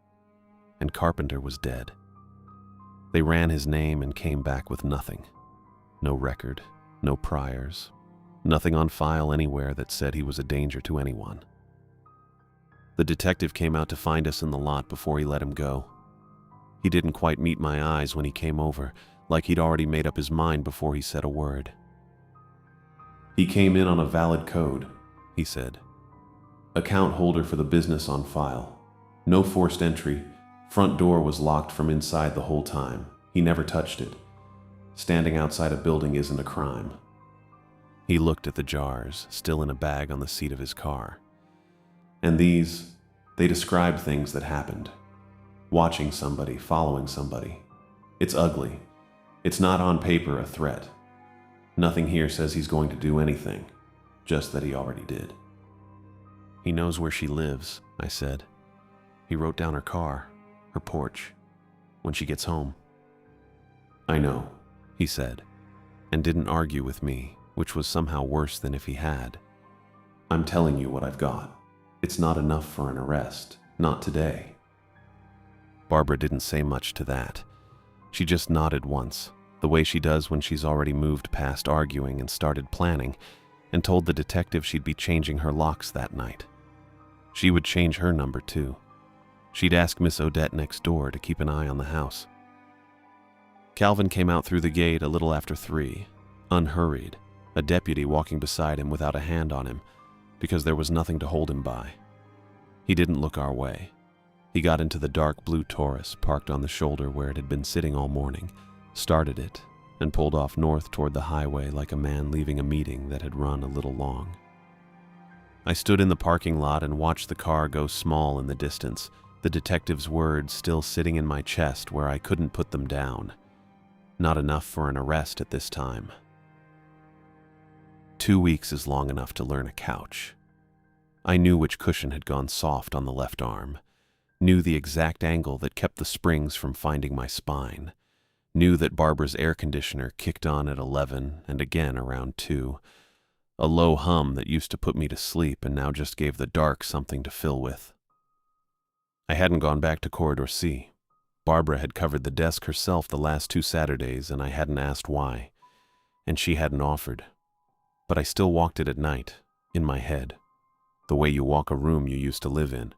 and Carpenter was dead. They ran his name and came back with nothing. No record, no priors, nothing on file anywhere that said he was a danger to anyone. The detective came out to find us in the lot before he let him go. He didn't quite meet my eyes when he came over, like he'd already made up his mind before he said a word.
He came in on a valid code,
he said.
Account holder for the business on file. No forced entry. Front door was locked from inside the whole time. He never touched it. Standing outside a building isn't a crime.
He looked at the jars, still in a bag on the seat of his car.
And these, they describe things that happened. Watching somebody, following somebody. It's ugly. It's not on paper a threat. Nothing here says he's going to do anything, just that he already did.
He knows where she lives, I said. He wrote down her car, her porch, when she gets home.
I know,
he said, and didn't argue with me, which was somehow worse than if he had.
I'm telling you what I've got. It's not enough for an arrest, not today.
Barbara didn't say much to that. She just nodded once, the way she does when she's already moved past arguing and started planning, and told the detective she'd be changing her locks that night. She would change her number too. She'd ask Miss Odette next door to keep an eye on the house. Calvin came out through the gate a little after 3, unhurried, a deputy walking beside him without a hand on him, because there was nothing to hold him by. He didn't look our way. He got into the dark blue Taurus parked on the shoulder where it had been sitting all morning, started it, and pulled off north toward the highway like a man leaving a meeting that had run a little long. I stood in the parking lot and watched the car go small in the distance, the detective's words still sitting in my chest where I couldn't put them down. Not enough for an arrest at this time. 2 weeks is long enough to learn a couch. I knew which cushion had gone soft on the left arm, knew the exact angle that kept the springs from finding my spine, knew that Barbara's air conditioner kicked on at 11 and again around 2, a low hum that used to put me to sleep and now just gave the dark something to fill with. I hadn't gone back to Corridor C. Barbara had covered the desk herself the last 2 Saturdays and I hadn't asked why, and she hadn't offered. But I still walked it at night, in my head, the way you walk a room you used to live in.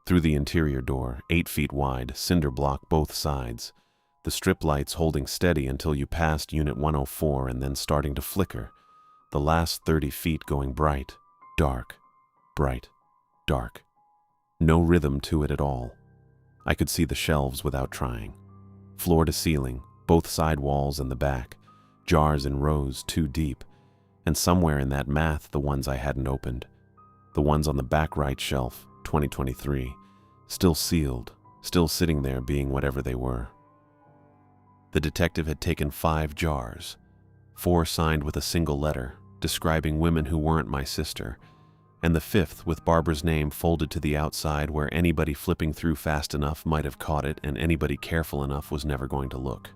Through the interior door, 8 feet wide, cinder block both sides, the strip lights holding steady until you passed Unit 104 and then starting to flicker, the last 30 feet going bright, dark, bright, dark. No rhythm to it at all. I could see the shelves without trying. Floor to ceiling, both side walls and the back, jars in rows 2 deep, and somewhere in that math the ones I hadn't opened. The ones on the back right shelf, 2023, still sealed, still sitting there being whatever they were, The detective had taken 5 jars, 4 signed with a single letter, describing women who weren't my sister, and the 5th with Barbara's name folded to the outside where anybody flipping through fast enough might have caught it and anybody careful enough was never going to look.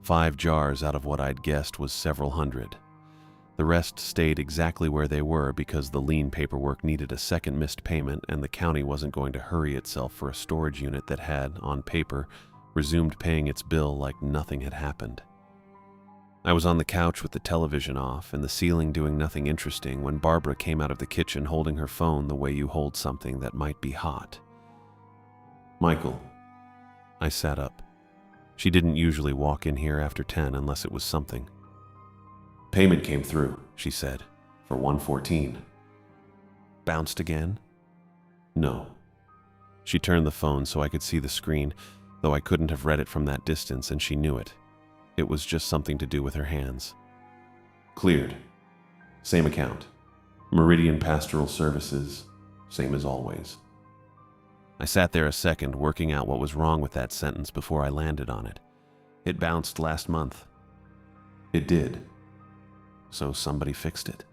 5 jars out of what I'd guessed was several hundred. The rest stayed exactly where they were because the lien paperwork needed a second missed payment and the county wasn't going to hurry itself for a storage unit that had, on paper, resumed paying its bill like nothing had happened. I was on the couch with the television off and the ceiling doing nothing interesting when Barbara came out of the kitchen holding her phone the way you hold something that might be hot.
Michael.
I sat up. She didn't usually walk in here after 10 unless it was something.
Payment came through,
She said.
for 114.
Bounced again?
No.
She turned the phone so I could see the screen, though I couldn't have read it from that distance and she knew it. It was just something to do with her hands.
Cleared. Same account. Meridian Pastoral Services, same as always.
I sat there a second working out what was wrong with that sentence before I landed on it. It bounced last month.
It did.
So somebody fixed it.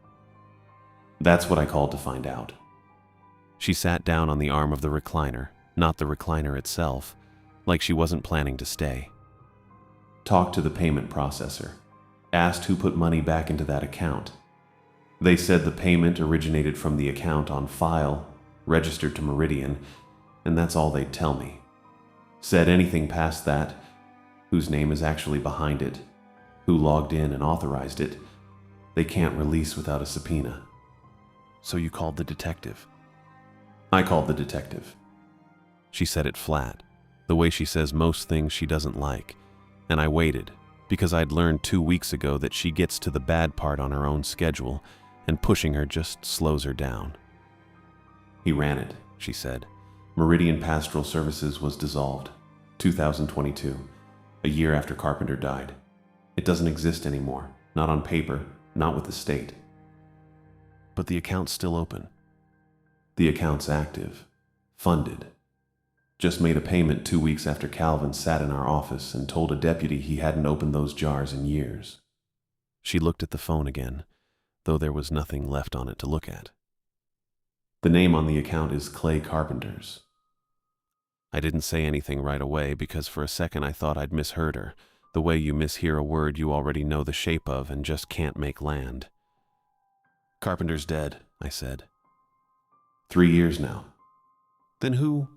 That's what I called to find out.
She sat down on the arm of the recliner, not the recliner itself, like she wasn't planning to stay.
Talked to the payment processor. Asked who put money back into that account. They said the payment originated from the account on file, registered to Meridian, and that's all they'd tell me. Said anything past that, whose name is actually behind it, who logged in and authorized it, they can't release without a subpoena.
So you called the detective?
I called the detective.
She said it flat, the way she says most things she doesn't like, and I waited, because I'd learned 2 weeks ago that she gets to the bad part on her own schedule, and pushing her just slows her down.
He ran it, she said. Meridian Pastoral Services was dissolved, 2022, a year after Carpenter died. It doesn't exist anymore, not on paper, not with the state.
But the account's still open.
The account's active, funded. Just made a payment 2 weeks after Calvin sat in our office and told a deputy he hadn't opened those jars in years.
She looked at the phone again, though there was nothing left on it to look at.
The name on the account is Clay Carpenter's.
I didn't say anything right away because for a second I thought I'd misheard her, the way you mishear a word you already know the shape of and just can't make land. Carpenter's dead, I said.
3 years now.
Then who?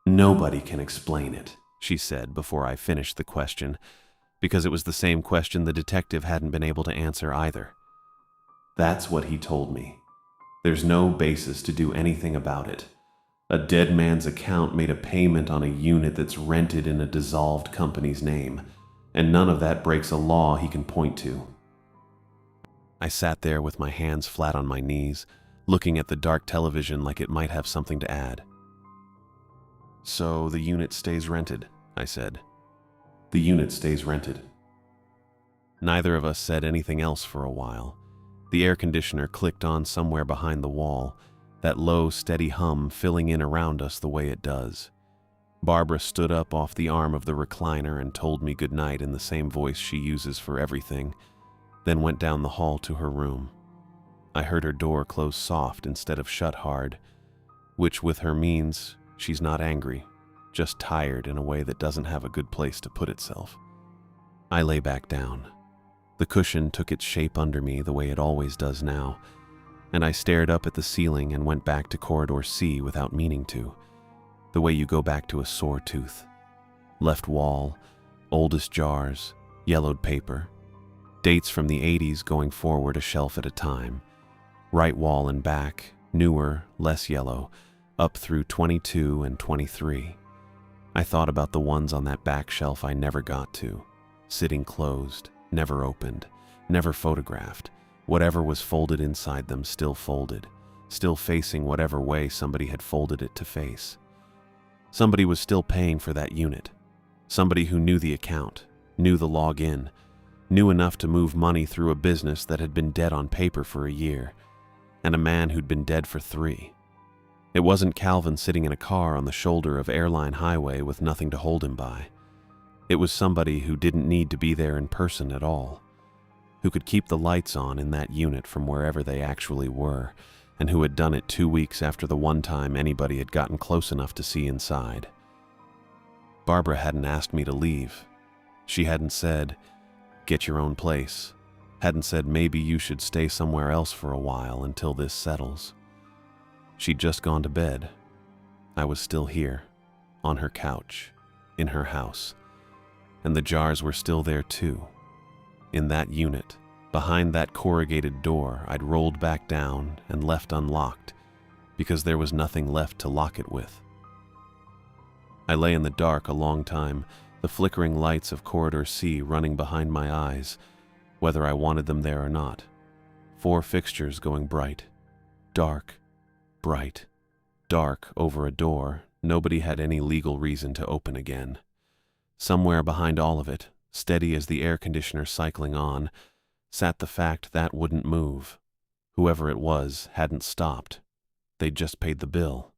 Nobody can explain it,
She said before I finished the question, because it was the same question the detective hadn't been able to answer either.
That's what he told me. There's no basis to do anything about it. A dead man's account made a payment on a unit that's rented in a dissolved company's name, and none of that breaks a law he can point to.
I sat there with my hands flat on my knees, looking at the dark television like it might have something to add. So the unit stays rented, I said.
The unit stays rented.
Neither of us said anything else for a while. The air conditioner clicked on somewhere behind the wall, that low, steady hum filling in around us the way it does. Barbara stood up off the arm of the recliner and told me goodnight in the same voice she uses for everything, then went down the hall to her room. I heard her door close soft instead of shut hard, which with her means she's not angry, just tired in a way that doesn't have a good place to put itself. I lay back down. The cushion took its shape under me the way it always does now, and I stared up at the ceiling and went back to corridor C without meaning to, the way you go back to a sore tooth. Left wall, oldest jars, yellowed paper, dates from the 80s going forward a shelf at a time, right wall and back, newer, less yellow, up through 22 and 23. I thought about the ones on that back shelf I never got to, sitting closed, never opened, never photographed. Whatever was folded inside them still folded, still facing whatever way somebody had folded it to face. Somebody was still paying for that unit. Somebody who knew the account, knew the login, knew enough to move money through a business that had been dead on paper for a year, and a man who'd been dead for 3. It wasn't Calvin sitting in a car on the shoulder of Airline Highway with nothing to hold him by. It was somebody who didn't need to be there in person at all, who could keep the lights on in that unit from wherever they actually were, and who had done it 2 weeks after the one time anybody had gotten close enough to see inside. Barbara hadn't asked me to leave. She hadn't said, "Get your own place," hadn't said maybe you should stay somewhere else for a while until this settles. She'd just gone to bed. I was still here, on her couch, in her house, and the jars were still there too. In that unit, behind that corrugated door I'd rolled back down and left unlocked because there was nothing left to lock it with. I lay in the dark a long time, the flickering lights of Corridor C running behind my eyes, whether I wanted them there or not. 4 fixtures going bright, dark, bright, dark over a door nobody had any legal reason to open again. Somewhere behind all of it, steady as the air conditioner cycling on, sat the fact that wouldn't move. Whoever it was hadn't stopped. They'd just paid the bill.